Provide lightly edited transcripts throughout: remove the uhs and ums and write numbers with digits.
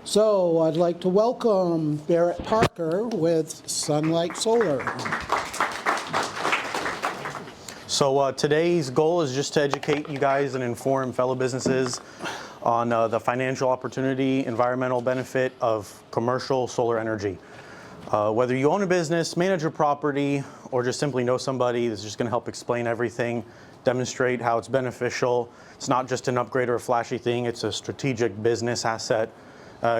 So I'd like to welcome Barrett Parker with Sunlight Solar. So today's goal is just to educate you guys and inform fellow businesses on the financial opportunity, environmental benefit of commercial solar energy. Whether you own a business, manage a property, or just simply know somebody, this is just going to help explain everything, demonstrate how it's beneficial. It's not just an upgrade or a flashy thing, it's a strategic business asset.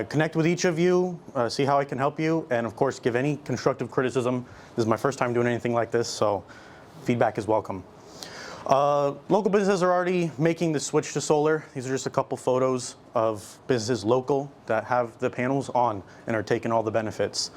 Connect with each of you, see how I can help you, and of course give any constructive criticism. This is my first time doing anything like this, so feedback is welcome. Local businesses are already making the switch to solar. These are just a couple photos of businesses local that have the panels on and are taking all the benefits.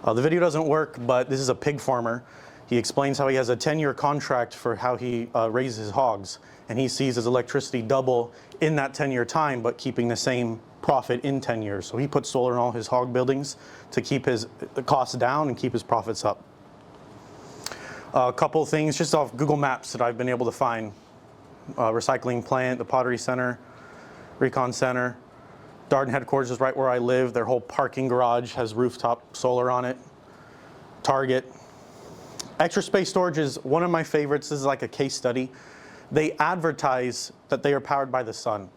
The video doesn't work, but this is a pig farmer. He explains how he has a 10-year contract for how he raises his hogs, and he sees his electricity double in that 10-year time, but keeping the same profit in 10 years. So he puts solar in all his hog buildings to keep his costs down and keep his profits up. A couple things just off Google Maps that I've been able to find. Recycling plant, the Pottery Center, Recon Center. Darden headquarters is right where I live. Their whole parking garage has rooftop solar on it. Target. Extra Space Storage is one of my favorites. This is like a case study. They advertise that they are powered by the sun.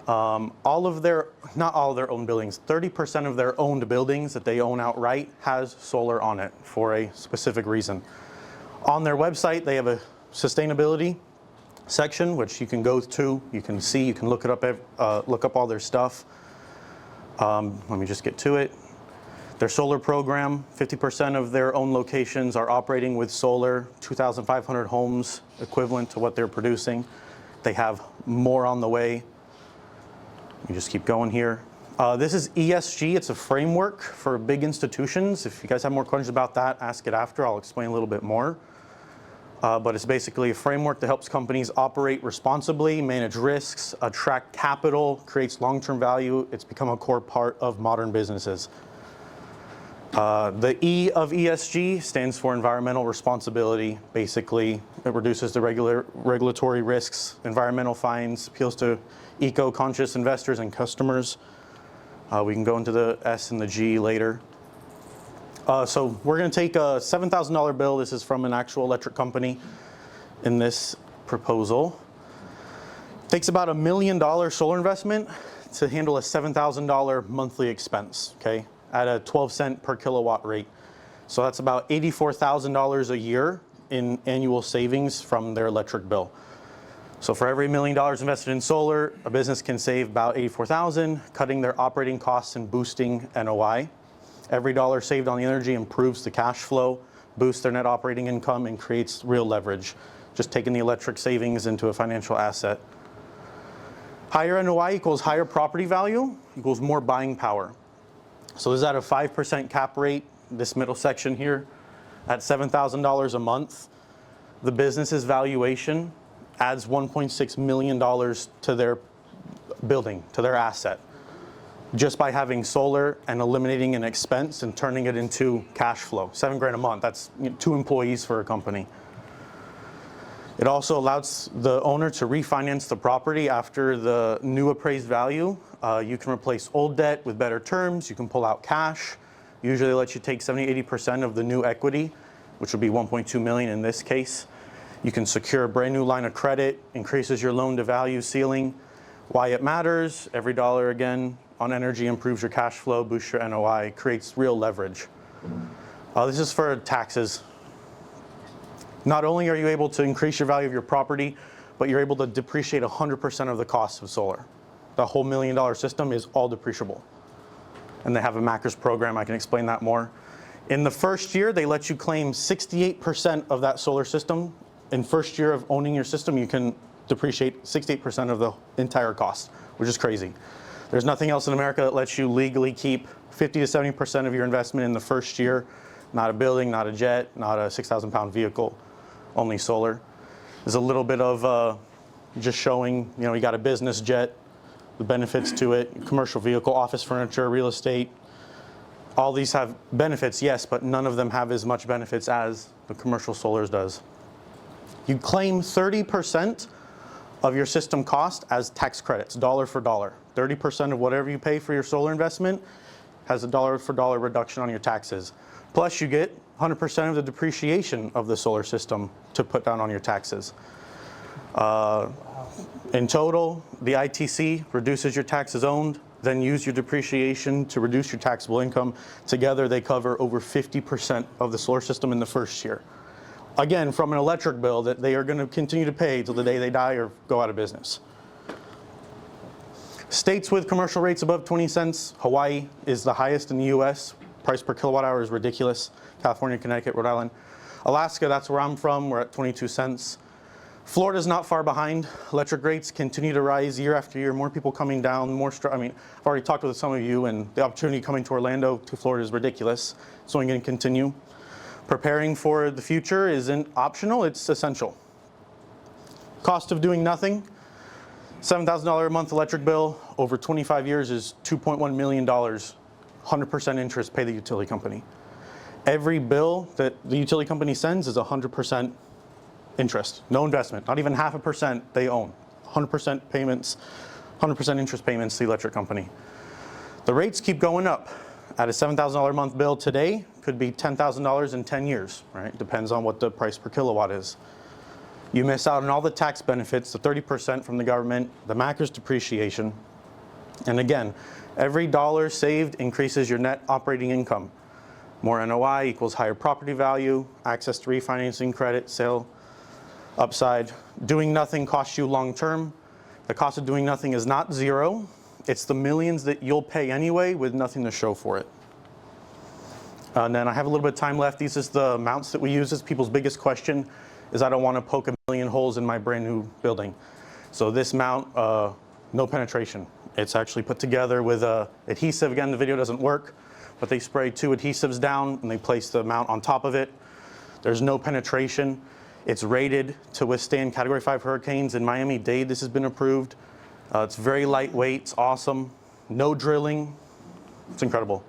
Not all of their own buildings, 30% of their owned buildings that they own outright has solar on it for a specific reason. On their website, they have a sustainability section, which you can go to, you can see, you can look up all their stuff. Let me just get to it. Their solar program, 50% of their own locations are operating with solar, 2,500 homes equivalent to what they're producing. They have more on the way. You just keep going here. This is ESG. It's a framework for big institutions. If you guys have more questions about that, ask it after. I'll explain a little bit more. But it's basically a framework that helps companies operate responsibly, manage risks, attract capital, creates long-term value. It's become a core part of modern businesses. The E of ESG stands for environmental responsibility. Basically, it reduces the regulatory risks, environmental fines, appeals to eco-conscious investors and customers. We can go into the S and the G later. So we're going to take a $7,000 bill. This is from an actual electric company in this proposal. It takes about $1 million solar investment to handle a $7,000 monthly expense, okay, at a 12-cent per kilowatt rate. So that's about $84,000 a year in annual savings from their electric bill. So for every $1 million invested in solar, a business can save about $84,000, cutting their operating costs and boosting NOI. Every dollar saved on the energy improves the cash flow, boosts their net operating income, and creates real leverage. Just taking the electric savings into a financial asset. Higher NOI equals higher property value, equals more buying power. So this is at a 5% cap rate, this middle section here, at $7,000 a month. The business's valuation adds $1.6 million to their building, to their asset, just by having solar and eliminating an expense and turning it into cash flow. $7,000 a month, that's 2 employees for a company. It also allows the owner to refinance the property after the new appraised value. You can replace old debt with better terms. You can pull out cash. Usually they let you take 70-80% of the new equity, which would be $1.2 million in this case. You can secure a brand new line of credit, increases your loan to value ceiling. Why it matters, every dollar again on energy improves your cash flow, boosts your NOI, creates real leverage. This is for taxes. Not only are you able to increase your value of your property, but you're able to depreciate 100% of the cost of solar. The whole $1 million system is all depreciable. And they have a MACRS program, I can explain that more. In the first year, they let you claim 68% of that solar system. In first year of owning your system, you can depreciate 68% of the entire cost, which is crazy. There's nothing else in America that lets you legally keep 50 to 70% of your investment in the first year. Not a building, not a jet, not a 6,000-pound vehicle, only solar. There's a little bit of just showing, you got a business jet, the benefits to it, commercial vehicle, office furniture, real estate. All these have benefits, yes, but none of them have as much benefits as the commercial solars does. You claim 30% of your system cost as tax credits, dollar for dollar. 30% of whatever you pay for your solar investment has a dollar for dollar reduction on your taxes. Plus you get 100% of the depreciation of the solar system to put down on your taxes. In total, the ITC reduces your taxes owed, then use your depreciation to reduce your taxable income. Together, they cover over 50% of the solar system in the first year. Again, from an electric bill that they are going to continue to pay till the day they die or go out of business. States with commercial rates above 20 cents, Hawaii is the highest in the US. Price per kilowatt hour is ridiculous. California, Connecticut, Rhode Island. Alaska, that's where I'm from, we're at 22 cents. Florida's not far behind. Electric rates continue to rise year after year. More people coming down, I've already talked with some of you, and the opportunity coming to Orlando, to Florida is ridiculous. It's only going to continue. Preparing for the future isn't optional, it's essential. Cost of doing nothing, $7,000 a month electric bill over 25 years is $2.1 million. 100% interest pay the utility company. Every bill that the utility company sends is 100% interest, no investment, not even 0.5% they own. 100% payments, 100% interest payments to the electric company. The rates keep going up. At a $7,000 a month bill today, could be $10,000 in 10 years, right? Depends on what the price per kilowatt is. You miss out on all the tax benefits, the 30% from the government, the MACRS depreciation. And again, every dollar saved increases your net operating income. More NOI equals higher property value, access to refinancing credit, sale upside. Doing nothing costs you long term. The cost of doing nothing is not zero. It's the millions that you'll pay anyway with nothing to show for it. And then I have a little bit of time left. These is the amounts that we use. As people's biggest question is I don't want to poke a million holes in my brand new building. So this mount, no penetration. It's actually put together with adhesive. Again, the video doesn't work, but they spray 2 adhesives down and they place the mount on top of it. There's no penetration. It's rated to withstand Category 5 hurricanes. In Miami-Dade, this has been approved. It's very lightweight, it's awesome. No drilling, it's incredible.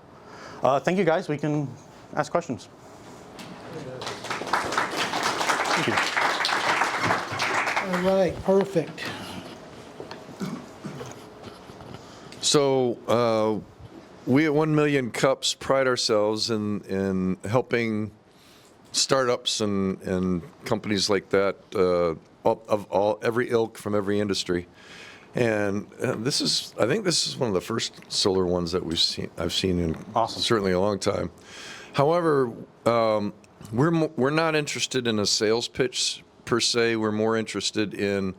Thank you guys, we can ask questions. Thank you. All right, perfect. So we at 1 Million Cups pride ourselves in helping startups and companies like that of every ilk from every industry. And I think this is one of the first solar ones that I've seen in certainly a long time. However, we're not interested in a sales pitch per se. We're more interested in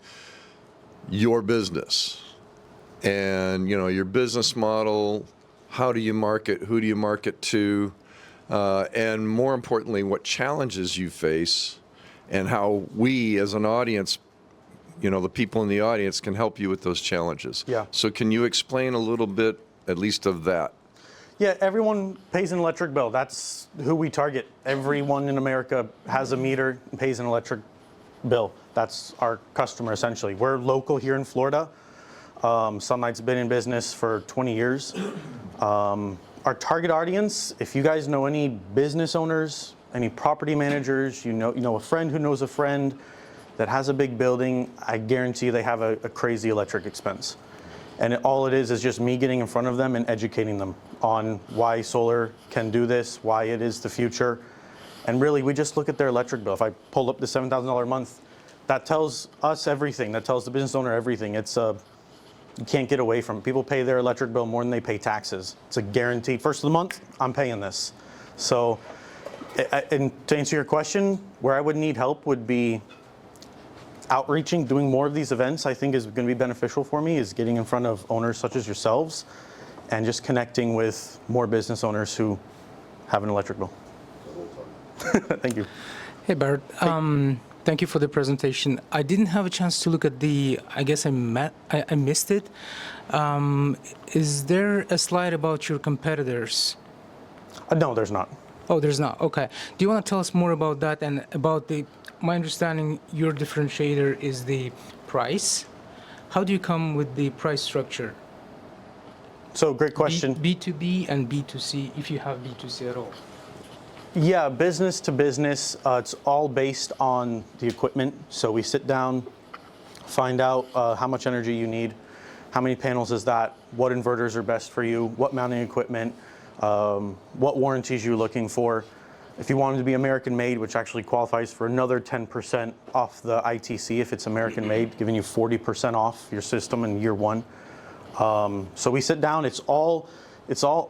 your business and your business model. How do you market? Who do you market to? And more importantly, what challenges you face, and how we as an audience, the people in the audience can help you with those challenges. Yeah. So can you explain a little bit, at least of that? Yeah, everyone pays an electric bill. That's who we target. Everyone in America has a meter and pays an electric bill. That's our customer, essentially. We're local here in Florida. Sunlight's been in business for 20 years. Our target audience, if you guys know any business owners, any property managers, you know a friend who knows a friend that has a big building, I guarantee they have a crazy electric expense. And all it is just me getting in front of them and educating them on why solar can do this, why it is the future. And really, we just look at their electric bill. If I pull up the $7,000 a month, that tells us everything. That tells the business owner everything. You can't get away from it. People pay their electric bill more than they pay taxes. It's a guaranteed. First of the month, I'm paying this. So, and to answer your question, where I would need help would be outreaching, doing more of these events. I think is going to be beneficial for me, is getting in front of owners such as yourselves and just connecting with more business owners who have an electric bill. Thank you. Hey, Barrett. Thank you for the presentation. I didn't have a chance to look at I guess I missed it. Is there a slide about your competitors? No, there's not. Oh, there's not. Okay. Do you want to tell us more about that and about my understanding, your differentiator is the price. How do you come with the price structure? So great question. B2B and B2C, if you have B2C at all. Yeah, business to business, it's all based on the equipment. So we sit down, find out how much energy you need. how many panels is that, what inverters are best for you, what mounting equipment, what warranties you're looking for. If you want them to be American made, which actually qualifies for another 10% off the ITC if it's American made, giving you 40% off your system in year one. So we sit down, it's all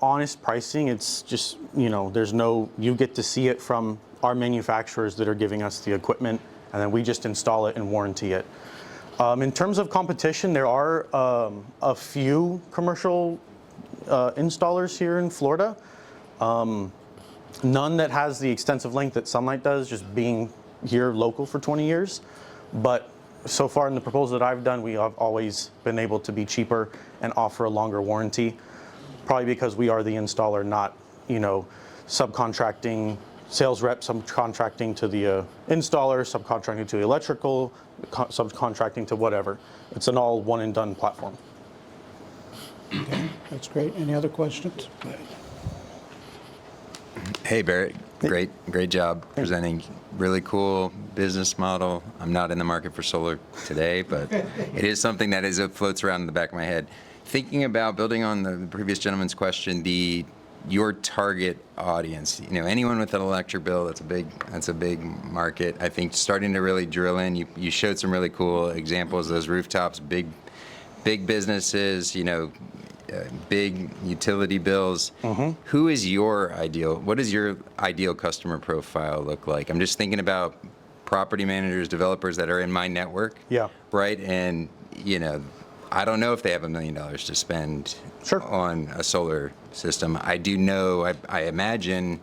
honest pricing. It's just, you get to see it from our manufacturers that are giving us the equipment, and then we just install it and warranty it. In terms of competition, there are a few commercial installers here in Florida. None that has the extensive length that Sunlight does, just being here local for 20 years. But so far in the proposal that I've done, we have always been able to be cheaper and offer a longer warranty, probably because we are the installer, not, subcontracting, sales rep subcontracting to the installer, subcontracting to the electrical, subcontracting to whatever. It's an all one and done platform. Okay, that's great. Any other questions? Hey, Barrett. Great job presenting. Really cool business model. I'm not in the market for solar today, but it is something that floats around in the back of my head. Thinking about building on the previous gentleman's question, your target audience. Anyone with an electric bill, that's a big market. I think starting to really drill in. You showed some really cool examples of those rooftops, big businesses. Big utility bills. Mm-hmm. Who is what does your ideal customer profile look like? I'm just thinking about property managers, developers that are in my network. Yeah. Right? And, I don't know if they have $1 million to spend Sure. on a solar system. I do know, I imagine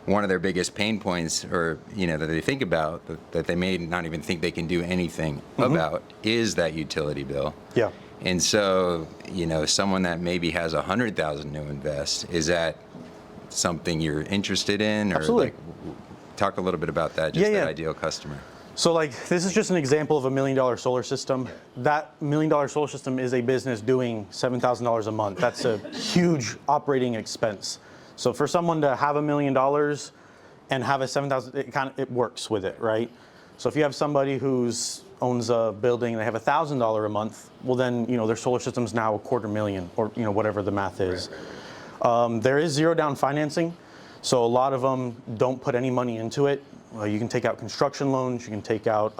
one of their biggest pain points, or, that they think about, that they may not even think they can do anything about, is that utility bill. Yeah. And so, someone that maybe has $100,000 to invest, is that something you're interested in? Or Absolutely. Talk a little bit about that, Yeah. that ideal customer. So this is just an example of $1 million solar system. That $1 million solar system is a business doing $7,000 a month. That's a huge operating expense. So for someone to have $1 million and have a $7,000, it works with it, right? So if you have somebody who's owns a building and they have $1,000 a month, well then, their solar system's now $250,000 or, whatever the math is. There is zero down financing. So a lot of them don't put any money into it. You can take out construction loans, you can take out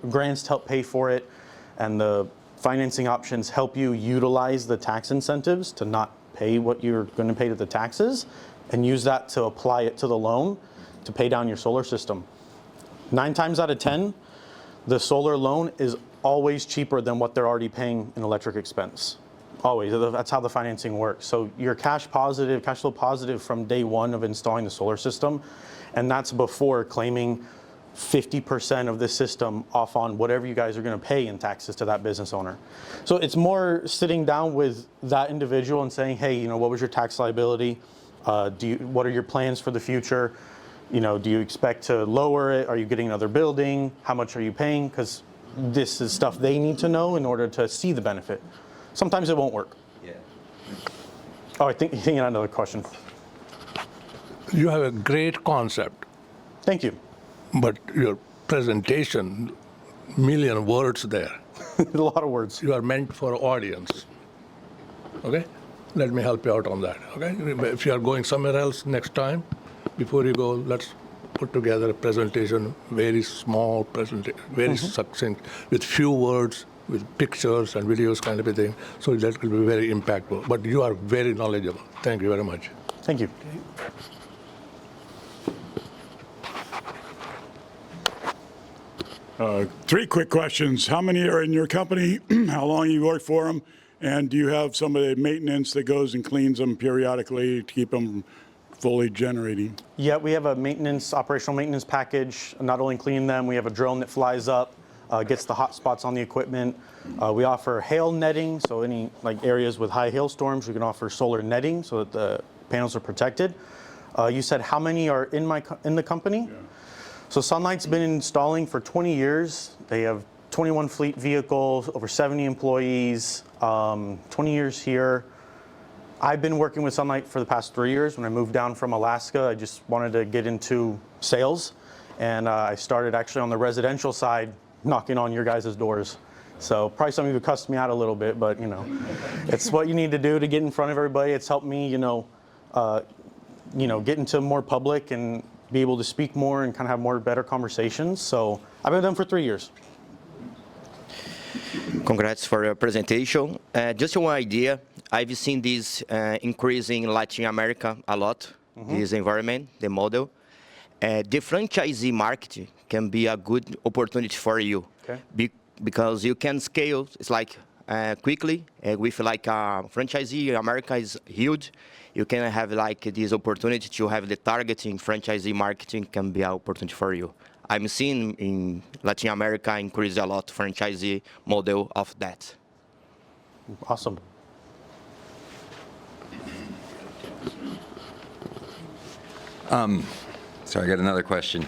grants to help pay for it. And the financing options help you utilize the tax incentives to not pay what you're going to pay to the taxes and use that to apply it to the loan to pay down your solar system. 9 times out of 10, the solar loan is always cheaper than what they're already paying in electric expense. Always. That's how the financing works. So you're cash flow positive from day one of installing the solar system, and that's before claiming 50% of the system off on whatever you guys are going to pay in taxes to that business owner. So it's more sitting down with that individual and saying, hey, what was your tax liability? What are your plans for the future? Do you expect to lower it? Are you getting another building? How much are you paying? Because this is stuff they need to know in order to see the benefit. Sometimes it won't work. Yeah. Oh, I think you had another question. You have a great concept, Thank you. but your presentation, million words there. A lot of words. You are meant for audience. Okay? Let me help you out on that. Okay? If you are going somewhere else next time, before you go, let's put together a presentation, very small presentation, very succinct, with few words, with pictures and videos kind of a thing. So that will be very impactful. But you are very knowledgeable. Thank you very much. Thank you. Three quick questions. How many are in your company? How long you work for them? And do you have some of the maintenance that goes and cleans them periodically to keep them fully generating? Yeah, we have a operational maintenance package. Not only cleaning them, we have a drone that flies up, gets the hot spots on the equipment. We offer hail netting, so any areas with high hailstorms, we can offer solar netting so that the panels are protected. You said how many are in the company? Yeah. So Sunlight's been installing for 20 years. They have 21 fleet vehicles, over 70 employees, 20 years here. I've been working with Sunlight for the past 3 years. When I moved down from Alaska, I just wanted to get into sales. And I started actually on the residential side, knocking on your guys' doors. So probably some of you cussed me out a little bit, but it's what you need to do to get in front of everybody. It's helped me, get into more public and be able to speak more and kind of have more better conversations. So I've been with them for 3 years. Congrats for your presentation. Just one idea, I've seen this increasing in Latin America a lot, this environment, the model. The franchisee market can be a good opportunity for you. Okay. Because you can scale, it's like quickly, with like a franchisee, America is huge. You can have like this opportunity to have the targeting franchisee marketing can be an opportunity for you. I'm seeing in Latin America increase a lot franchisee model of that. Awesome. So I got another question.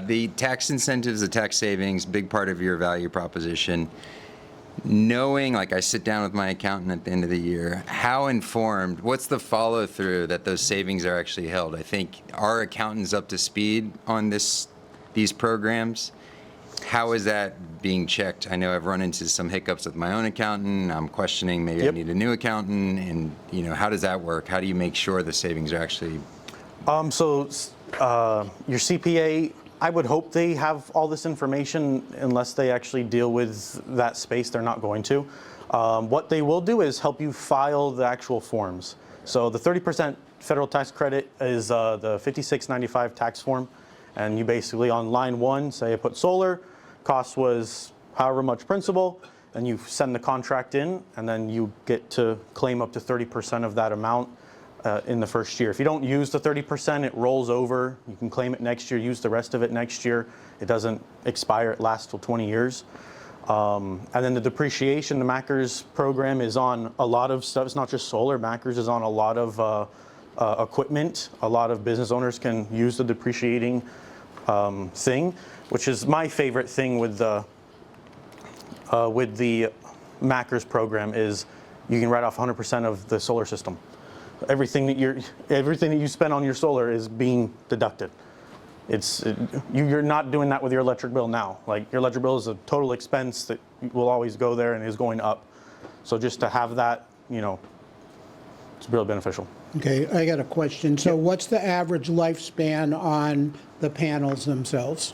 The tax incentives, the tax savings, big part of your value proposition. Knowing, like I sit down with my accountant at the end of the year, how informed, what's the follow through that those savings are actually held? I think our accountants up to speed on these programs. How is that being checked? I know I've run into some hiccups with my own accountant. I'm questioning maybe I need a new accountant, and how does that work? How do you make sure the savings are actually? Your CPA, I would hope they have all this information. Unless they actually deal with that space, they're not going to. What they will do is help you file the actual forms. So the 30% federal tax credit is the 5695 tax form. And you basically, on line 1, say I put solar, cost was however much principal, and you send the contract in, and then you get to claim up to 30% of that amount in the first year. If you don't use the 30%, it rolls over. You can claim it next year, use the rest of it next year. It doesn't expire, it lasts till 20 years. And then the depreciation, the Mackers program is on a lot of stuff. It's not just solar. Mackers is on a lot of equipment. A lot of business owners can use the depreciating thing, which is my favorite thing with the Mackers program is you can write off 100% of the solar system. Everything that you spend on your solar is being deducted. You're not doing that with your electric bill now. Like, your electric bill is a total expense that will always go there and is going up. So just to have that, it's really beneficial. Okay, I got a question. So what's the average lifespan on the panels themselves?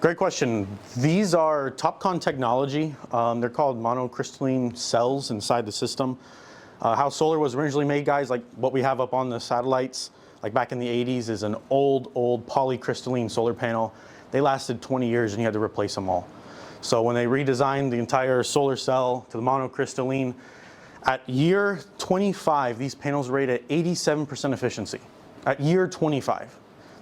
Great question. These are TopCon technology. They're called monocrystalline cells inside the system. How solar was originally made, guys, like what we have up on the satellites, like back in the 80s, is an old polycrystalline solar panel. They lasted 20 years and you had to replace them all. So when they redesigned the entire solar cell to the monocrystalline, at year 25, these panels rate at 87% efficiency. At year 25.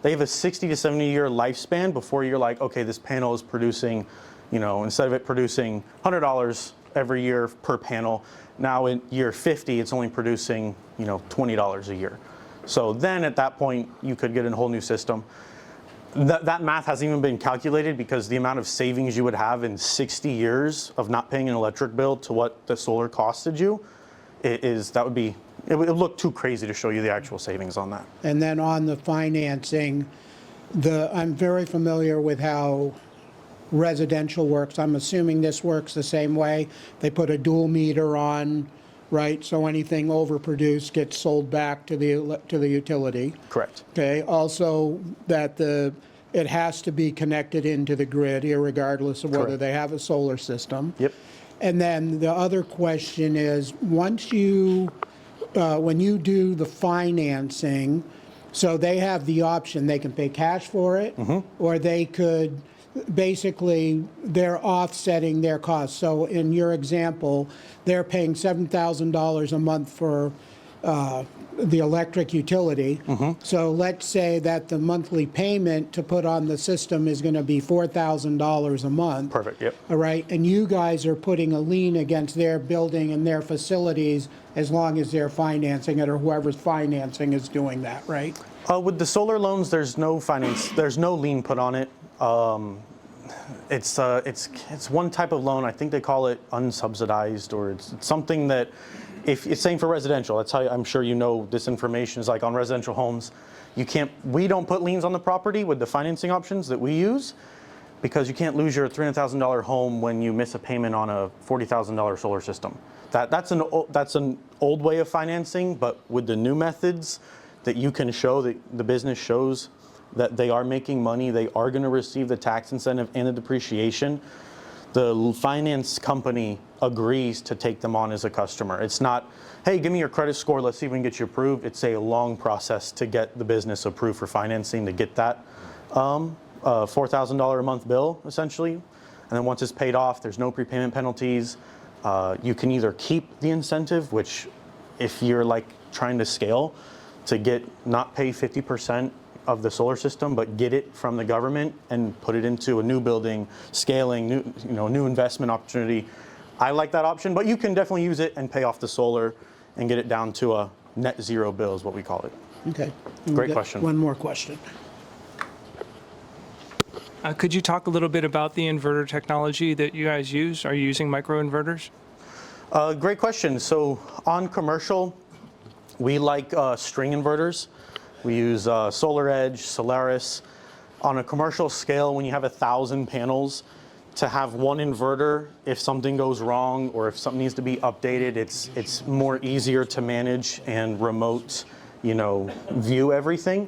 They have a 60 to 70 year lifespan before you're like, okay, this panel is producing, instead of it producing $100 every year per panel, now in year 50, it's only producing, $20 a year. So then at that point, you could get a whole new system. That math hasn't even been calculated because the amount of savings you would have in 60 years of not paying an electric bill to what the solar costed you, it would look too crazy to show you the actual savings on that. And then on the financing, I'm very familiar with how residential works. I'm assuming this works the same way. They put a dual meter on, right? So anything overproduced gets sold back to the utility. Correct. Okay. Also, that it has to be connected into the grid, irregardless of whether Correct. they have a solar system. Yep. And then the other question is, when you do the financing, so they have the option, they can pay cash for it, or they could, basically, they're offsetting their costs. So in your example, they're paying $7,000 a month for the electric utility. So let's say that the monthly payment to put on the system is going to be $4,000 a month. Perfect, yep. All right, and you guys are putting a lien against their building and their facilities as long as they're financing it, or whoever's financing is doing that, right? With the solar loans, there's no lien put on it. It's one type of loan. I think they call it unsubsidized, or it's something that, if it's same for residential. That's how I'm sure you know this information is like on residential homes. We don't put liens on the property with the financing options that we use, because you can't lose your $300,000 home when you miss a payment on a $40,000 solar system. That's an old way of financing, but with the new methods that you can show, that the business shows that they are making money, they are going to receive the tax incentive and the depreciation, the finance company agrees to take them on as a customer. It's not, hey, give me your credit score, let's see if we can get you approved. It's a long process to get the business approved for financing, to get that $4,000 a month bill, essentially. And then once it's paid off, there's no prepayment penalties. You can either keep the incentive, which if you're like trying to scale, to not pay 50% of the solar system, but get it from the government and put it into a new building, scaling, new investment opportunity. I like that option, but you can definitely use it and pay off the solar and get it down to a net zero bill is what we call it. Okay. Great question. One more question. Could you talk a little bit about the inverter technology that you guys use? Are you using microinverters? Great question. So on commercial, we like string inverters. We use Solar Edge, Solaris. On a commercial scale, when you have 1,000 panels, to have one inverter, if something goes wrong or if something needs to be updated, it's more easier to manage and remote, view everything.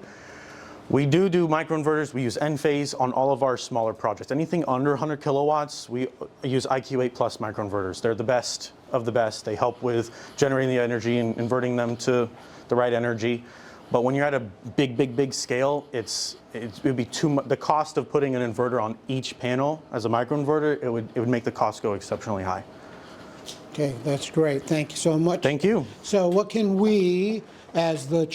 We do microinverters. We use Enphase on all of our smaller projects. Anything under 100 kilowatts, we use IQ8 Plus microinverters. They're the best of the best. They help with generating the energy and inverting them to the right energy. But when you're at a big scale, it would be too much. The cost of putting an inverter on each panel as a microinverter, it would make the cost go exceptionally high. Okay, that's great. Thank you so much. Thank you. So what can we, as the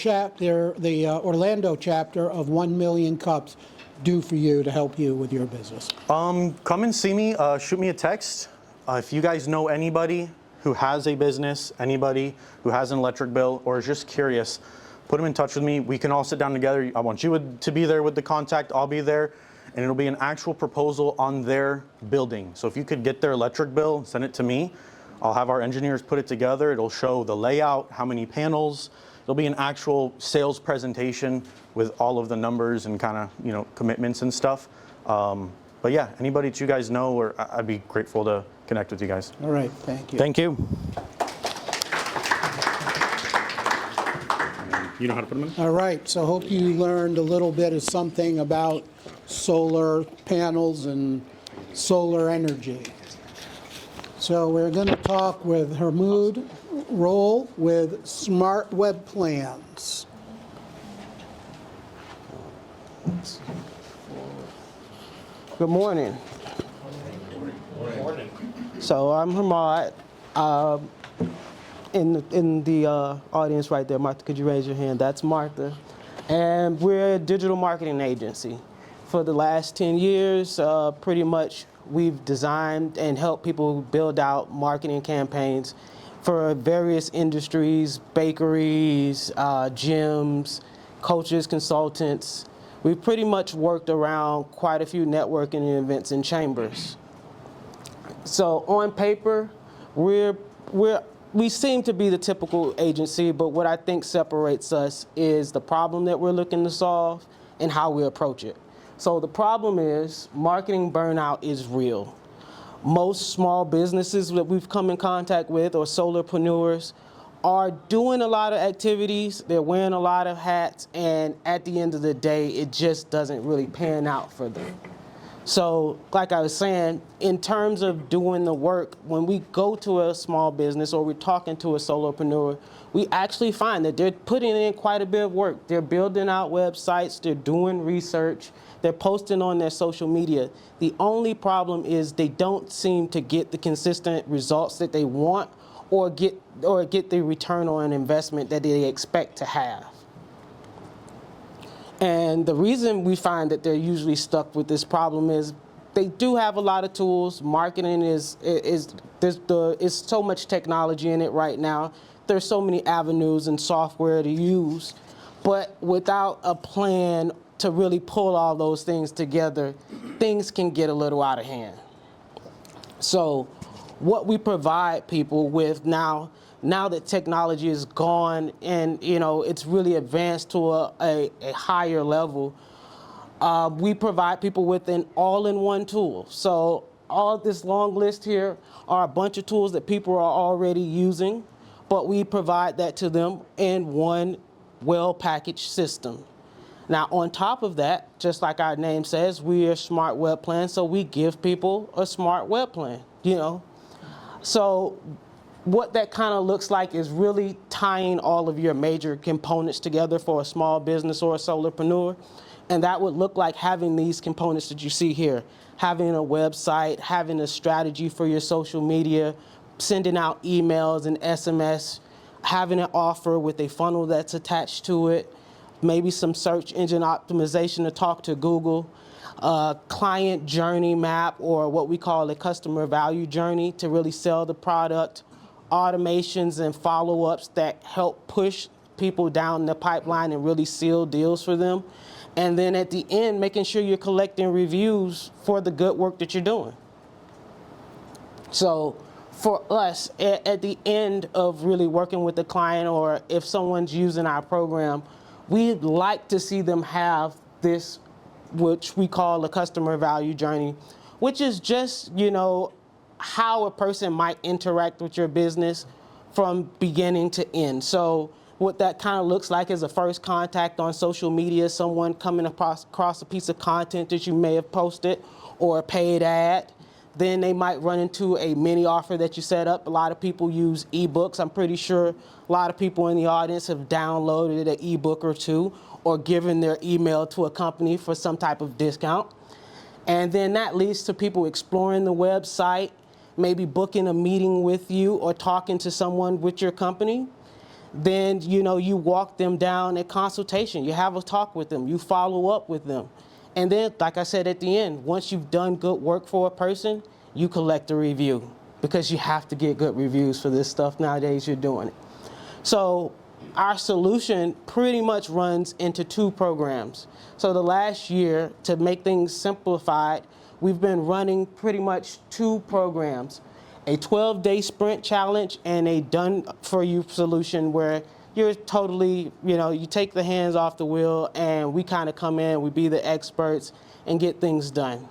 Orlando chapter of 1 Million Cups, do for you to help you with your business? Come and see me. Shoot me a text. If you guys know anybody who has a business, anybody who has an electric bill, or is just curious, put them in touch with me. We can all sit down together. I want you to be there with the contact. I'll be there. And it'll be an actual proposal on their building. So if you could get their electric bill, send it to me. I'll have our engineers put it together. It'll show the layout, how many panels. It'll be an actual sales presentation with all of the numbers and kind of, commitments and stuff. But yeah, anybody that you guys know, or I'd be grateful to connect with you guys. All right, thank you. Thank you. You know how to put them in? All right, so hope you learned a little bit of something about solar panels and solar energy. So we're going to talk with Hermaud Rolle with Smart Web Plans. Good morning. So I'm Hermaud. In the audience right there, Martha, could you raise your hand? That's Martha. And we're a digital marketing agency. For the last 10 years, pretty much we've designed and helped people build out marketing campaigns for various industries, bakeries, gyms, coaches, consultants. We've pretty much worked around quite a few networking events and chambers. So on paper, we seem to be the typical agency, but what I think separates us is the problem that we're looking to solve and how we approach it. So the problem is marketing burnout is real. Most small businesses that we've come in contact with, or solopreneurs, are doing a lot of activities, they're wearing a lot of hats, and at the end of the day, it just doesn't really pan out for them. So, like I was saying, in terms of doing the work, when we go to a small business or we're talking to a solopreneur, we actually find that they're putting in quite a bit of work. They're building out websites, they're doing research, they're posting on their social media. The only problem is they don't seem to get the consistent results that they want or get the return on investment that they expect to have. And the reason we find that they're usually stuck with this problem is they do have a lot of tools. Marketing there's so much technology in it right now. There's so many avenues and software to use, but without a plan to really pull all those things together, things can get a little out of hand. So what we provide people with now that technology is gone and it's really advanced to a higher level, We provide people with an all-in-one tool. So all this long list here are a bunch of tools that people are already using, but we provide that to them in one well-packaged system. Now, on top of that, just like our name says, we are Smart Web Plan, so we give people a smart web plan, you know. So what that kind of looks like is really tying all of your major components together for a small business or a solopreneur. And that would look like having these components that you see here, having a website, having a strategy for your social media, sending out emails and SMS, having an offer with a funnel that's attached to it, maybe some search engine optimization to talk to Google, client journey map, or what we call a customer value journey to really sell the product, automations and follow-ups that help push people down the pipeline and really seal deals for them. And then at the end, making sure you're collecting reviews for the good work that you're doing. So for us, at the end of really working with the client, or if someone's using our program, we'd like to see them have this, which we call a customer value journey, which is just, you know, how a person might interact with your business from beginning to end. So what that kind of looks like is a first contact on social media, someone coming across a piece of content that you may have posted or a paid ad. Then they might run into a mini offer that you set up. A lot of people use ebooks. I'm pretty sure a lot of people in the audience have downloaded an ebook or two or given their email to a company for some type of discount. And then that leads to people exploring the website, maybe booking a meeting with you or talking to someone with your company. Then, you know, you walk them down a consultation. You have a talk with them. You follow up with them. And then, like I said at the end, once you've done good work for a person, you collect a review, because you have to get good reviews for this stuff nowadays. You're doing it. So our solution pretty much runs into two programs. So the last year, to make things simplified, we've been running pretty much two programs: a 12-day sprint challenge and a done-for-you solution where you're totally, you know, you take the hands off the wheel and we kind of come in, we be the experts and get things done.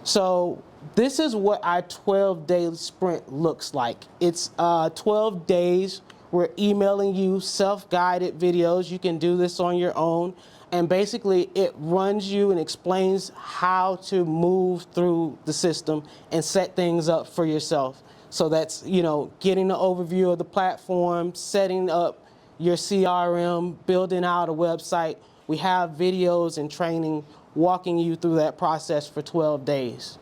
So this is what our 12-day sprint looks like. It's 12 days. We're emailing you self-guided videos. You can do this on your own. And basically, it runs you and explains how to move through the system and set things up for yourself. So that's, you know, getting the overview of the platform, setting up your CRM, building out a website. We have videos and training walking you through that process for 12 days.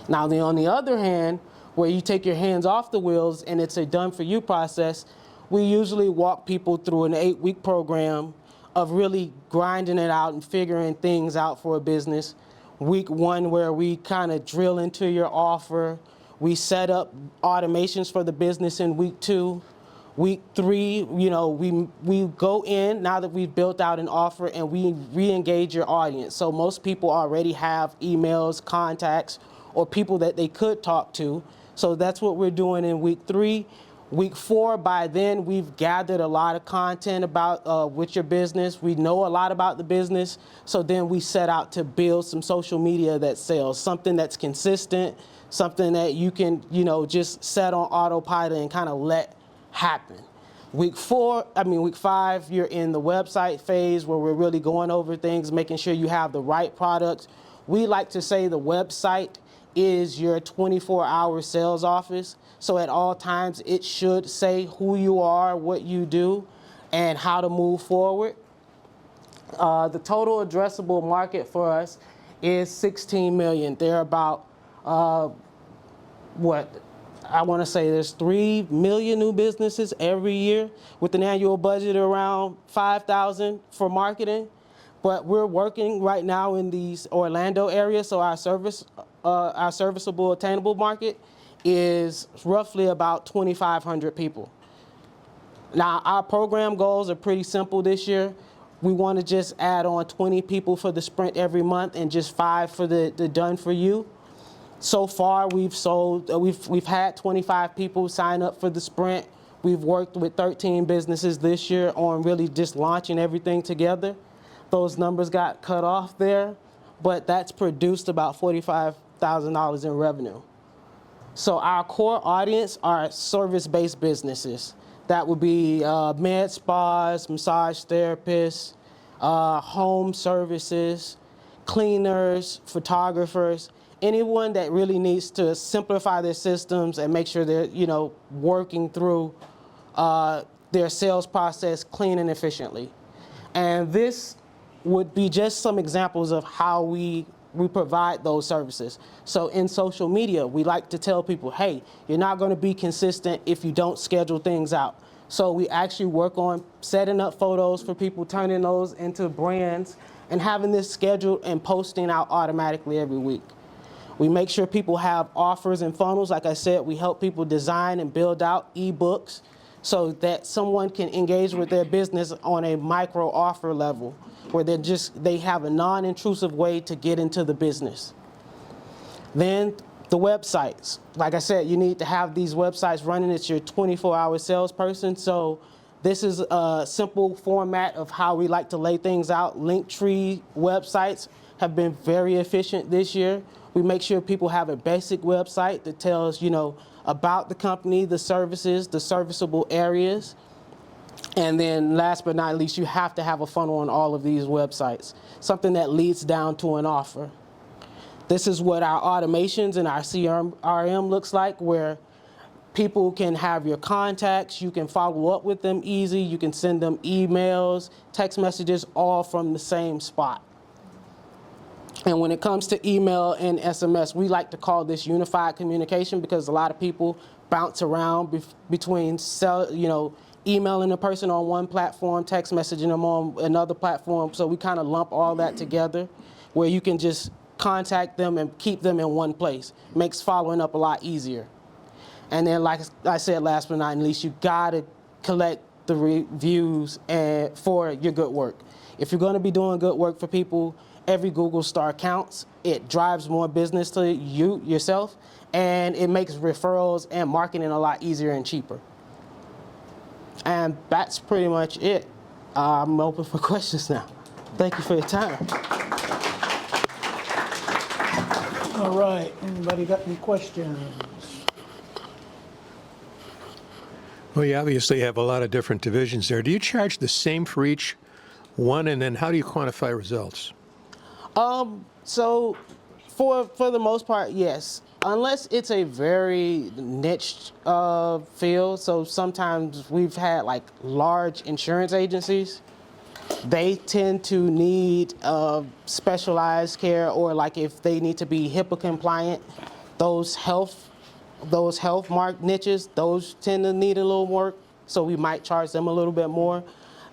Now, on the other hand, where you take your hands off the wheels and it's a done-for-you process, we usually walk people through an 8-week program of really grinding it out and figuring things out for a business. Week 1, where we kind of drill into your offer. We set up automations for the business in week 2. Week 3, you know, we go in now that we've built out an offer and we re-engage your audience. So most people already have emails, contacts, or people that they could talk to. So that's what we're doing in week 3. Week 4, by then, we've gathered a lot of content about with your business. We know a lot about the business. So then we set out to build some social media that sells, something that's consistent, something that you can, you know, just set on autopilot and kind of let happen. Week 5, you're in the website phase where we're really going over things, making sure you have the right products. We like to say the website is your 24-hour sales office. So at all times, it should say who you are, what you do, and how to move forward. The total addressable market for us is 16 million. There are about, I want to say there's 3 million new businesses every year with an annual budget around 5,000 for marketing. But we're working right now in these Orlando area, so our serviceable attainable market is roughly about 2,500 people. Now, our program goals are pretty simple this year. We want to just add on 20 people for the sprint every month and just 5 for the done for you. So far, we've had 25 people sign up for the sprint. We've worked with 13 businesses this year on really just launching everything together. those numbers got cut off there, but that's produced about $45,000 in revenue. So our core audience are service-based businesses. That would be med spas, massage therapists, home services, cleaners, photographers, anyone that really needs to simplify their systems and make sure they're, working through their sales process clean and efficiently. And this would be just some examples of how we provide those services. So in social media, we like to tell people, hey, you're not going to be consistent if you don't schedule things out. So we actually work on setting up photos for people, turning those into brands, and having this scheduled and posting out automatically every week. We make sure people have offers and funnels. Like I said, we help people design and build out ebooks so that someone can engage with their business on a micro offer level, where they have a non-intrusive way to get into the business. Then the websites. Like I said, you need to have these websites running. It's your 24-hour salesperson. So this is a simple format of how we like to lay things out. Linktree websites have been very efficient this year. We make sure people have a basic website that tells, about the company, the services, the serviceable areas. And then last but not least, you have to have a funnel on all of these websites, something that leads down to an offer. This is what our automations and our CRM looks like, where people can have your contacts, you can follow up with them easy, you can send them emails, text messages, all from the same spot. And when it comes to email and SMS, we like to call this unified communication, because a lot of people bounce around between emailing a person on one platform, text messaging them on another platform. So we kind of lump all that together, where you can just contact them and keep them in one place. Makes following up a lot easier. And then, like I said, last but not least, you gotta collect the reviews for your good work. If you're gonna be doing good work for people, every Google star counts. It drives more business to you yourself, and it makes referrals and marketing a lot easier and cheaper. And that's pretty much it. I'm open for questions now. Thank you for your time. All right, anybody got any questions? Well, you obviously have a lot of different divisions there. Do you charge the same for each one, and then how do you quantify results? So for the most part, yes. Unless it's a very niche field. So sometimes we've had like large insurance agencies. They tend to need specialized care, or like if they need to be HIPAA compliant, those health mark niches, those tend to need a little work. So we might charge them a little bit more.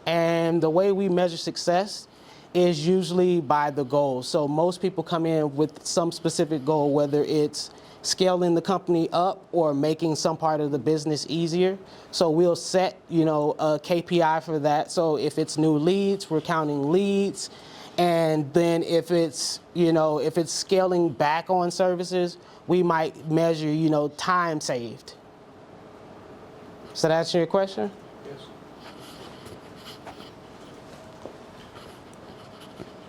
And the way we measure success is usually by the goal. So most people come in with some specific goal, whether it's scaling the company up or making some part of the business easier. So we'll set, a KPI for that. So if it's new leads, we're counting leads. And then if it's, if it's scaling back on services, we might measure, time saved. Does that answer your question?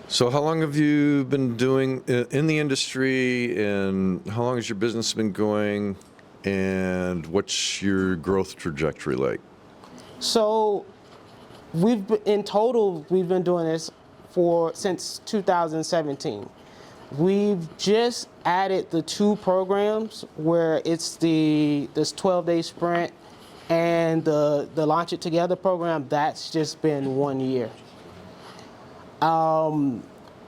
So how long have you been doing in the industry, and how long has your business been going, and what's your growth trajectory like? So in total, we've been doing this since 2017. We've just added the 2 programs where it's this 12-day sprint and the Launch It Together program. That's just been 1 year.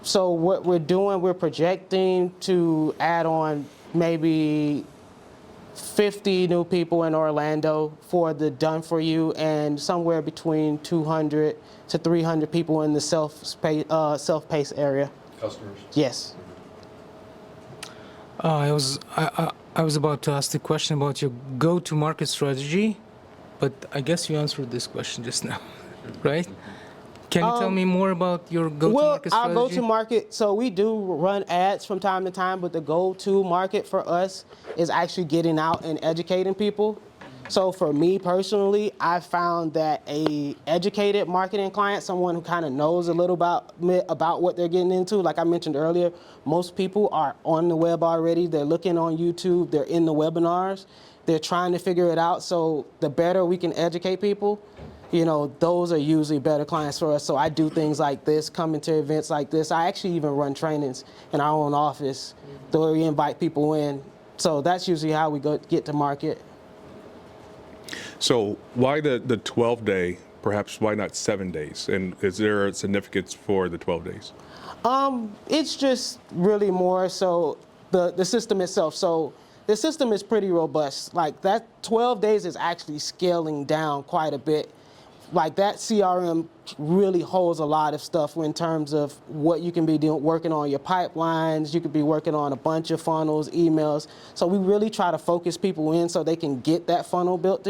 So what we're doing, we're projecting to add on maybe 50 new people in Orlando for the Done For You, and somewhere between 200 to 300 people in the self-paced area. Customers? Yes. I was about to ask the question about your go-to-market strategy, but I guess you answered this question just now, right? Can you tell me more about your go-to-market strategy? Our go-to-market, so we do run ads from time to time, but the go-to-market for us is actually getting out and educating people. So for me personally, I found that a educated marketing client, someone who kind of knows a little about what they're getting into, like I mentioned earlier, most people are on the web already. They're looking on YouTube. They're in the webinars. They're trying to figure it out. So the better we can educate people, you know, those are usually better clients for us. So I do things like this, coming to events like this. I actually even run trainings in our own office where we invite people in. So that's usually how we get to market. So why the 12-day, perhaps why not 7 days? And is there a significance for the 12 days? It's just really more so the system itself. So the system is pretty robust. Like that 12 days is actually scaling down quite a bit. Like that CRM really holds a lot of stuff in terms of what you can be doing, working on your pipelines. You could be working on a bunch of funnels, emails. So we really try to focus people in so they can get that funnel built,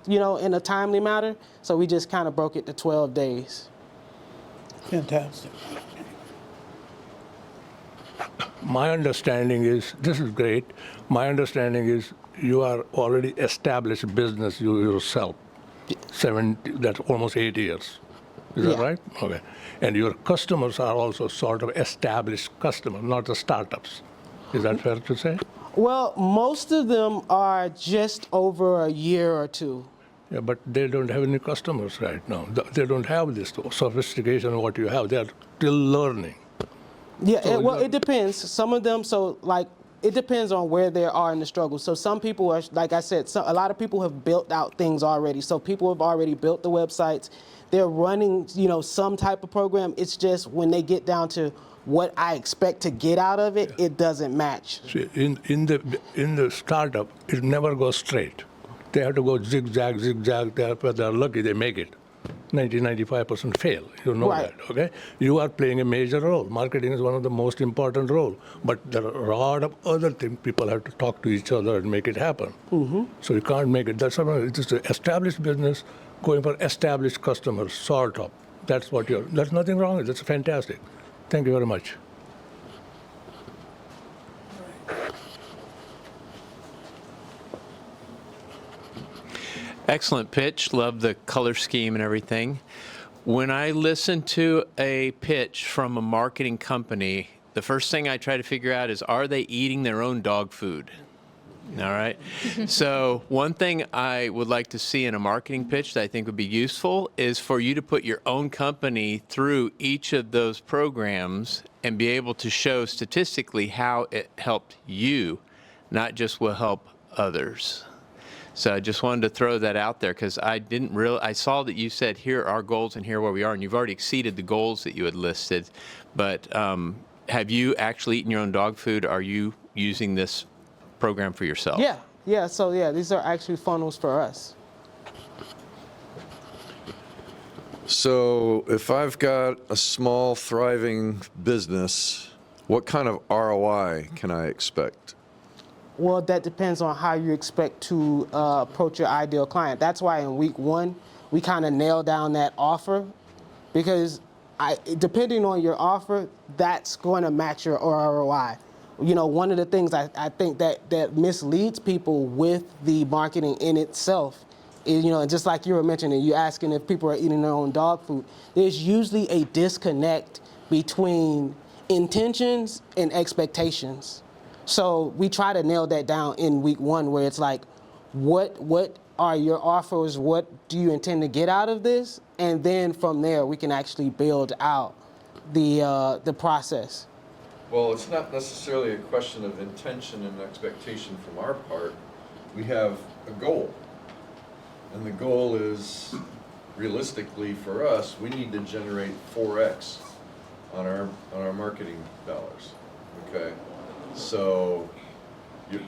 in a timely manner. So we just kind of broke it to 12 days. Fantastic. My understanding is, this is great, my understanding is you are already established business yourself. That's almost 8 years. Is that Yeah. right? Okay. And your customers are also sort of established customers, not the startups. Is that fair to say? Well, most of them are just over a year or two. Yeah, but they don't have any customers right now. They don't have this sophistication of what you have. They are still learning. Yeah, So well, you- it depends. Some of them, it depends on where they are in the struggle. So some people are, like I said, a lot of people have built out things already. So people have already built the websites. They're running, some type of program. It's just when they get down to what I expect to get out of it, it doesn't match. See, in the startup, it never goes straight. They have to go zigzag, zigzag. They're lucky they make it. 95% fail. You know Right. that, okay? You are playing a major role. Marketing is one of the most important role. But there are a lot of other things people have to talk to each other and make it happen. Mm-hmm. So you can't make it. That's it's an established business going for established customers, sort of. That's there's nothing wrong with it. That's fantastic. Thank you very much. Excellent pitch. Love the color scheme and everything. When I listen to a pitch from a marketing company, the first thing I try to figure out is, are they eating their own dog food? All right. So one thing I would like to see in a marketing pitch that I think would be useful is for you to put your own company through each of those programs and be able to show statistically how it helped you, not just will help others. So I just wanted to throw that out there because I saw that you said here are our goals and here where we are, and you've already exceeded the goals that you had listed. But have you actually eaten your own dog food? Are you using this program for yourself? Yeah. So these are actually funnels for us. So if I've got a small, thriving business, what kind of ROI can I expect? Well, that depends on how you expect to approach your ideal client. That's why in week 1, we kind of nail down that offer because depending on your offer, that's going to match your ROI. One of the things I think that misleads people with the marketing in itself is, just like you were mentioning, you asking if people are eating their own dog food, there's usually a disconnect between intentions and expectations. So we try to nail that down in week 1 where it's like, what are your offers? What do you intend to get out of this? And then from there, we can actually build out the process. Well, it's not necessarily a question of intention and expectation from our part. We have a goal. And the goal is, realistically for us, we need to generate 4x on our marketing dollars. Okay? So,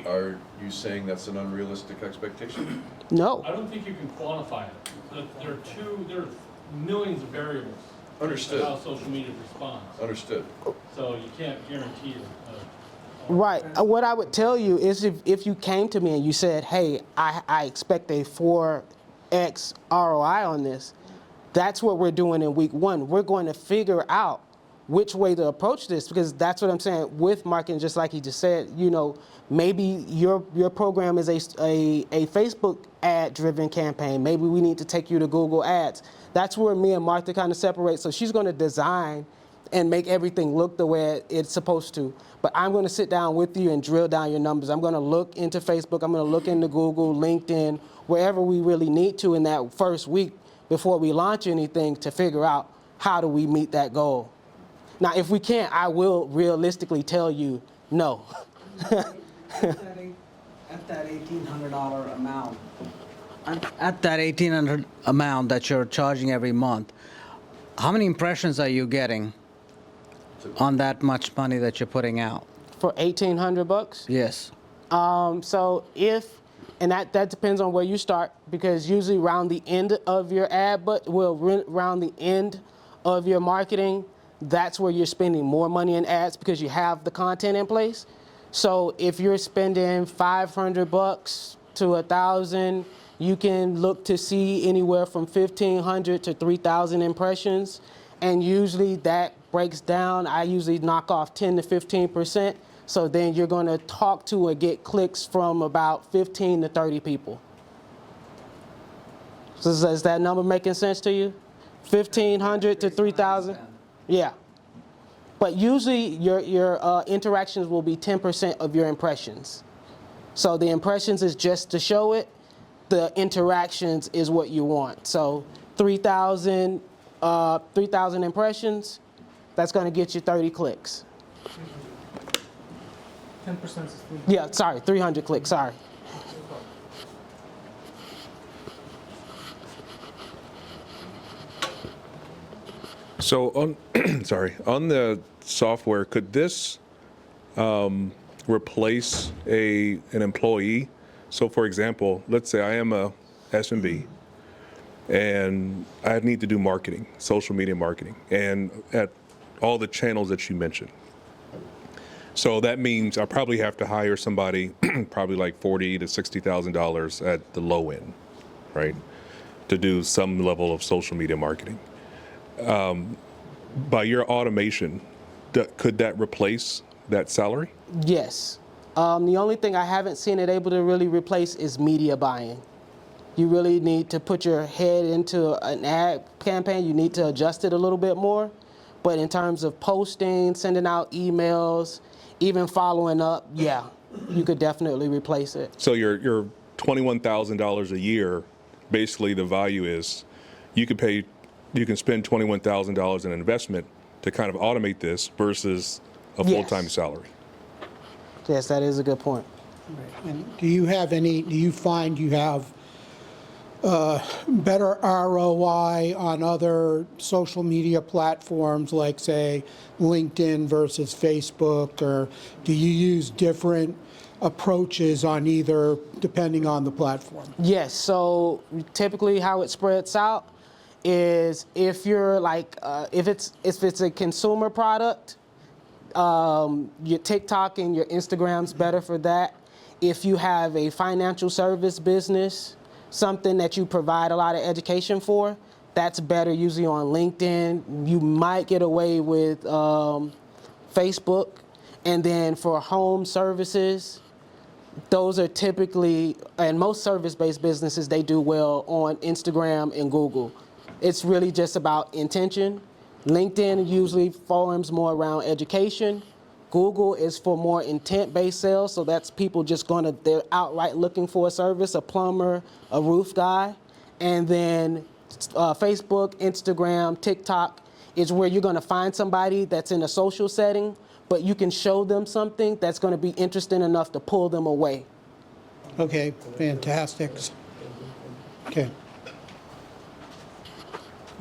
are you saying that's an unrealistic expectation? No. I don't think you can quantify it. There are millions of variables. Understood. How social media responds. Understood. So you can't guarantee it. Right. What I would tell you is if you came to me and you said, hey, I expect a 4x ROI on this, that's what we're doing in week 1. We're going to figure out which way to approach this, because that's what I'm saying with marketing, just like he just said, maybe your program is a Facebook ad-driven campaign. Maybe we need to take you to Google Ads. That's where me and Martha kind of separate. So she's going to design and make everything look the way it's supposed to. But I'm going to sit down with you and drill down your numbers. I'm going to look into Facebook. I'm going to look into Google, LinkedIn, wherever we really need to in that first week before we launch anything to figure out how do we meet that goal. Now, if we can't, I will realistically tell you no. At that $1,800 amount, at that $1,800 amount that you're charging every month, how many impressions are you getting on that much money that you're putting out? For $1,800? Yes. So and that depends on where you start, because usually around the end of your around the end of your marketing, that's where you're spending more money in ads because you have the content in place. So if you're spending $500 to $1,000, you can look to see anywhere from 1,500 to 3,000 impressions. And usually that breaks down. I usually knock off 10 to 15%. So then you're going to talk to or get clicks from about 15 to 30 people. So is that number making sense to you? 1,500 to 3,000? Yeah. But usually your interactions will be 10% of your impressions. So the impressions is just to show it. The interactions is what you want. So 3,000 impressions, that's going to get you 30 clicks. 10% is 300. Yeah, sorry, 300 clicks, sorry. So on, on the software, could this replace an employee? So for example, let's say I am a SMB and I need to do marketing, social media marketing, and at all the channels that you mentioned. So that means I probably have to hire somebody, probably like $40,000 to $60,000 at the low end, right, to do some level of social media marketing. By your automation, could that replace that salary? Yes. The only thing I haven't seen it able to really replace is media buying. You really need to put your head into an ad campaign. You need to adjust it a little bit more. But in terms of posting, sending out emails, even following up, yeah, you could definitely replace it. So your $21,000 a year, basically the value is you can spend $21,000 in investment to kind of automate this versus a full-time salary. Yes, that is a good point. And do you find you have better ROI on other social media platforms like, say, LinkedIn versus Facebook, or do you use different approaches on either depending on the platform? Yes, so typically how it spreads out is if you're like, if it's a consumer product, your TikTok and your Instagram's better for that. If you have a financial service business, something that you provide a lot of education for, that's better usually on LinkedIn. You might get away with Facebook. And then for home services, those are typically, and most service-based businesses, they do well on Instagram and Google. It's really just about intention. LinkedIn usually forums more around education. Google is for more intent-based sales, so that's people just they're outright looking for a service, a plumber, a roof guy. And then Facebook, Instagram, TikTok is where you're gonna find somebody that's in a social setting, but you can show them something that's gonna be interesting enough to pull them away. Okay, fantastic. Okay.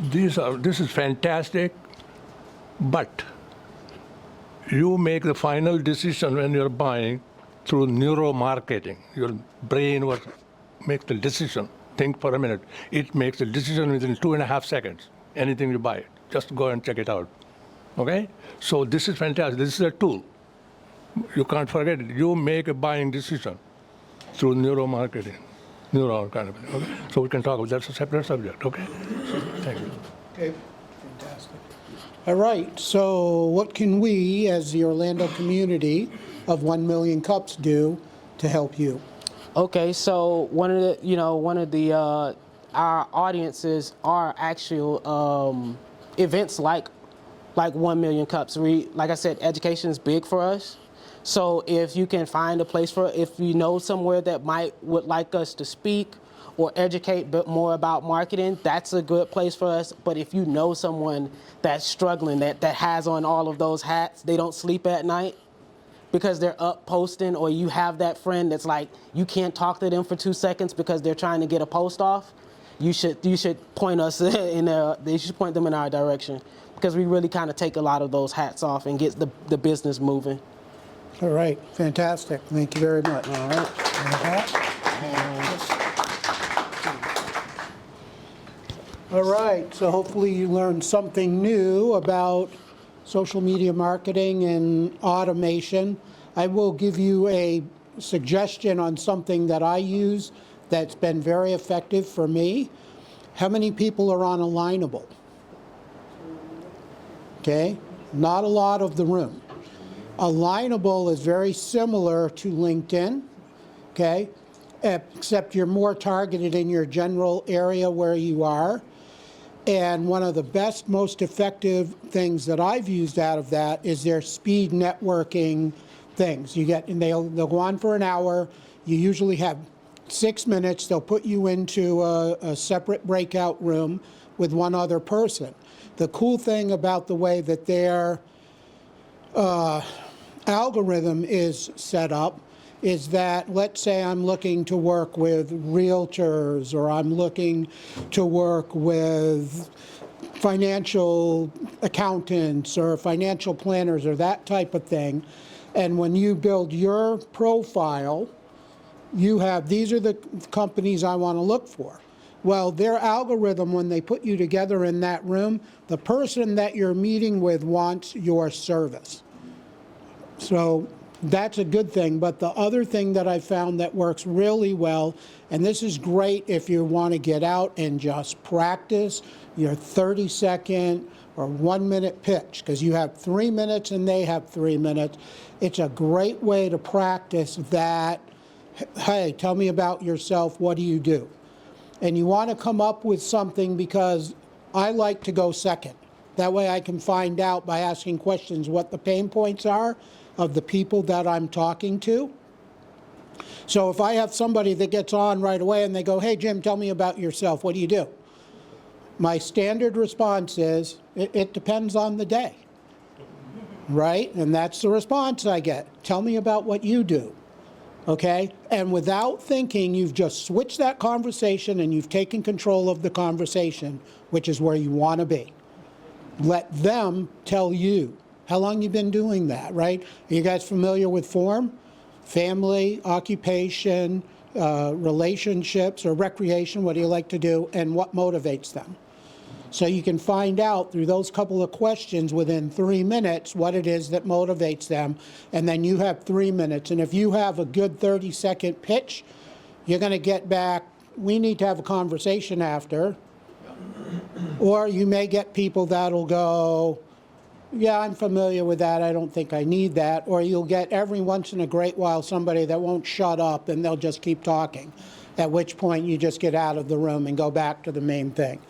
This is fantastic, but you make the final decision when you're buying through neuromarketing. Your brain makes the decision. Think for a minute. It makes the decision within 2.5 seconds. Anything you buy, just go and check it out. Okay? So this is fantastic. This is a tool. You can't forget it. You make a buying decision through neuromarketing. Neuron kind of thing. Okay? So we can talk about that's a separate subject. Okay? Thank you. Okay, Fantastic. All right, so what can we, as the Orlando community of 1 million cups, do to help you? Okay, so one of the our audiences are actual events like 1 million cups. Like I said, education is big for us. So if you can find a place if you know somewhere that would like us to speak or educate more about marketing, that's a good place for us. But if you know someone that's struggling, that has on all of those hats, they don't sleep at night because they're up posting, or you have that friend that's like, you can't talk to them for 2 seconds because they're trying to get a post off, you should point us they should point them in our direction, because we really kind of take a lot of those hats off and get the business moving. All right, fantastic. Thank you very much. All right. All right, so hopefully you learned something new about social media marketing and automation. I will give you a suggestion on something that I use that's been very effective for me. How many people are on Alignable? Okay, not a lot of the room. Alignable is very similar to LinkedIn, okay, except you're more targeted in your general area where you are. And one of the best, most effective things that I've used out of that is their speed networking things. And they'll go on for an hour. You usually have 6 minutes. They'll put you into a separate breakout room with one other person. The cool thing about the way that their algorithm is set up is that, let's say I'm looking to work with realtors, or I'm looking to work with financial accountants or financial planners or that type of thing. And when you build your profile, you have, these are the companies I want to look for. Well, their algorithm, when they put you together in that room, the person that you're meeting with wants your service. So that's a good thing. But the other thing that I found that works really well, and this is great if you want to get out and just practice your 30-second or 1-minute pitch, because you have 3 minutes and they have 3 minutes. It's a great way to practice that. Hey, tell me about yourself. What do you do? And you want to come up with something, because I like to go second. That way I can find out by asking questions what the pain points are of the people that I'm talking to. So if I have somebody that gets on right away and they go, hey, Jim, tell me about yourself. What do you do? My standard response is, it depends on the day, right? And that's the response I get. Tell me about what you do. Okay? And without thinking, you've just switched that conversation and you've taken control of the conversation, which is where you want to be. Let them tell you how long you've been doing that, right? Are you guys familiar with FORM? Family, occupation, relationships, or recreation. What do you like to do, and what motivates them? So you can find out through those couple of questions within 3 minutes what it is that motivates them, and then you have 3 minutes. And if you have a good 30-second pitch, you're going to get back, we need to have a conversation after. Or you may get people that'll go, yeah, I'm familiar with that, I don't think I need that. Or you'll get every once in a great while somebody that won't shut up and they'll just keep talking, at which point you just get out of the room and go back to the main thing.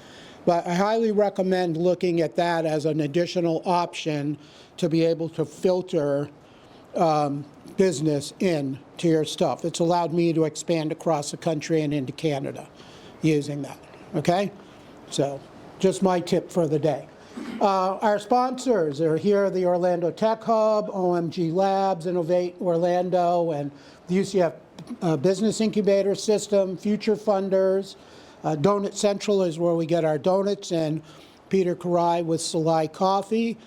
But I highly recommend looking at that as an additional option to be able to filter business into your stuff. It's allowed me to expand across the country and into Canada using that, okay? So just my tip for the day. Our sponsors are here, the Orlando Tech Hub, OMG Labs, Innovate Orlando, and the UCF Business Incubator System, Future Funders. Donut Central is where we get our donuts, and Peter Karai with Salai Coffee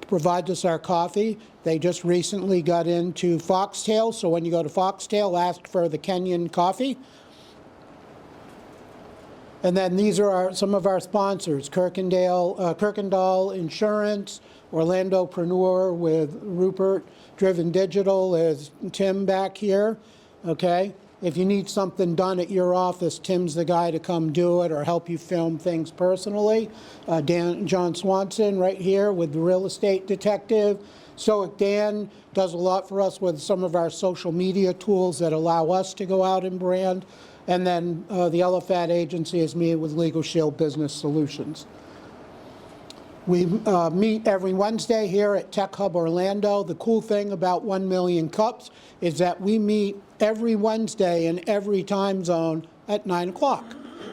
provides us our coffee. They just recently got into Foxtail, so when you go to Foxtail, ask for the Kenyan coffee. And then these are some of our sponsors: Kirkendall Insurance, Orlandopreneur with Rupert, Driven Digital is Tim back here, okay? If you need something done at your office, Tim's the guy to come do it or help you film things personally. John Swanson right here with the real estate detective. Stoic Dan does a lot for us with some of our social media tools that allow us to go out and brand. And then the LFAT agency is me with Legal Shield Business Solutions. We meet every Wednesday here at Tech Hub Orlando. The cool thing about 1 Million Cups is that we meet every Wednesday in every time zone at 9 o'clock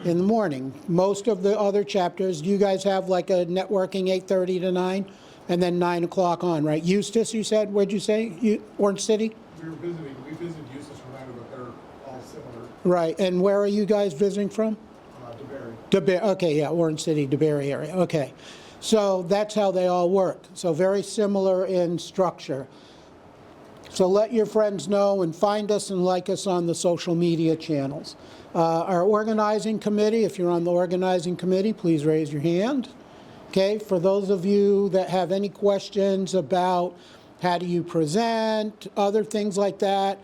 in the morning. Most of the other chapters, you guys have like a networking 8:30 to 9, and then 9 o'clock on, right? Eustis, you said, where'd you say? Orange City? We visited Eustis, Orlando, but they're all similar. Right, and where are you guys visiting from? DeBerry. Okay, yeah, Orange City, DeBerry area, okay. So that's how they all work. So very similar in structure. So let your friends know and find us and like us on the social media channels. Our organizing committee, if you're on the organizing committee, please raise your hand. Okay, for those of you that have any questions about how do you present, other things like that,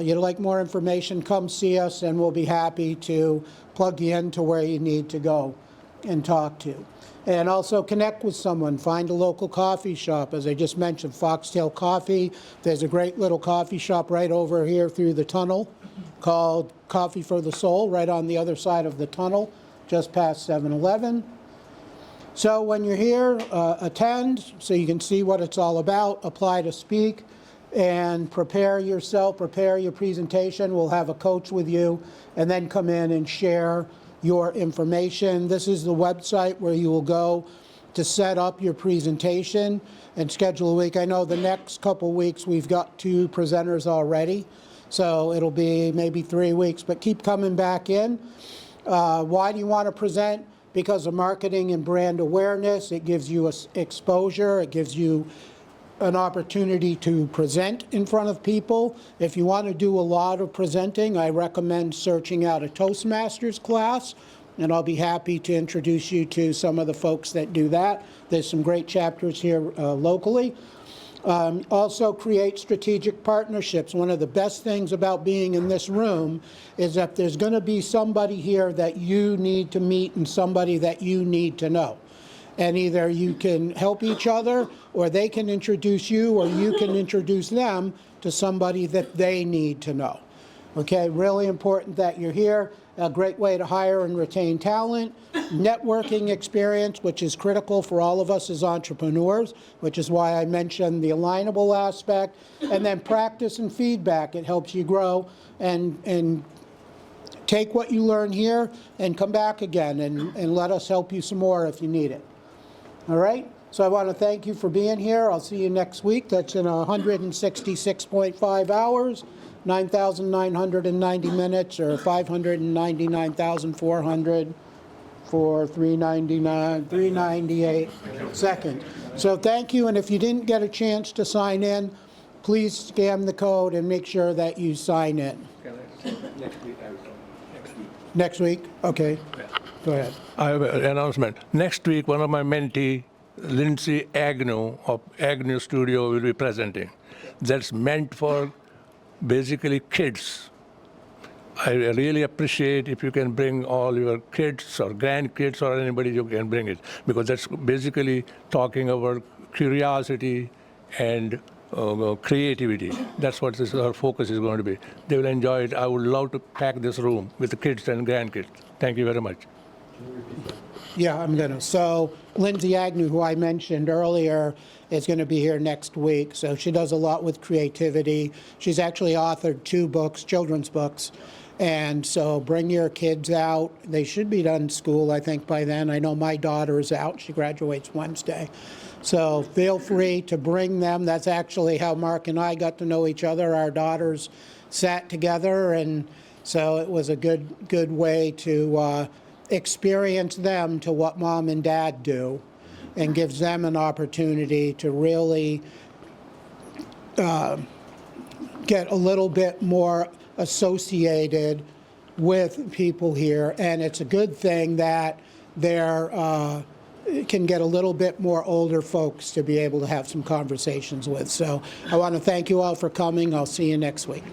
you'd like more information, come see us and we'll be happy to plug you into where you need to go and talk to. And also connect with someone, find a local coffee shop. As I just mentioned, Foxtail Coffee. There's a great little coffee shop right over here through the tunnel called Coffee for the Soul, right on the other side of the tunnel, just past 7-Eleven. So when you're here, attend so you can see what it's all about, apply to speak, and prepare yourself, prepare your presentation. We'll have a coach with you, and then come in and share your information. This is the website where you will go to set up your presentation and schedule a week. I know the next couple weeks we've got 2 presenters already, so it'll be maybe 3 weeks, but keep coming back in. Why do you want to present? Because of marketing and brand awareness. It gives you exposure. It gives you an opportunity to present in front of people. If you want to do a lot of presenting, I recommend searching out a Toastmasters class, and I'll be happy to introduce you to some of the folks that do that. There's some great chapters here locally. Also create strategic partnerships. One of the best things about being in this room is that there's going to be somebody here that you need to meet and somebody that you need to know. And either you can help each other, or they can introduce you, or you can introduce them to somebody that they need to know. Okay, really important that you're here. A great way to hire and retain talent. Networking experience, which is critical for all of us as entrepreneurs, which is why I mentioned the alignable aspect. And then practice and feedback. It helps you grow and take what you learn here and come back again and let us help you some more if you need it. All right? So I want to thank you for being here. I'll see you next week. That's in 166.5 hours, 9,990 minutes, or 599,400 for 398 seconds. So thank you, and if you didn't get a chance to sign in, please scan the code and make sure that you sign in. Next week? Okay. Go ahead. I have an announcement. Next week, one of my mentee, Lindsay Agnew of Agnew Studio, will be presenting. That's meant for basically kids. I really appreciate if you can bring all your kids or grandkids or anybody you can bring it, because that's basically talking about curiosity and creativity. That's what our focus is going to be. They will enjoy it. I would love to pack this room with the kids and grandkids. Thank you very much. Yeah, I'm going to. So Lindsay Agnew, who I mentioned earlier, is going to be here next week. So she does a lot with creativity. She's actually authored 2 books, children's books. And so bring your kids out. They should be done in school, I think, by then. I know my daughter is out. She graduates Wednesday. So feel free to bring them. That's actually how Mark and I got to know each other. Our daughters sat together, and so it was a good way to experience them to what mom and dad do, and gives them an opportunity to really get a little bit more associated with people here. And it's a good thing that there can get a little bit more older folks to be able to have some conversations with. So I want to thank you all for coming. I'll see you next week.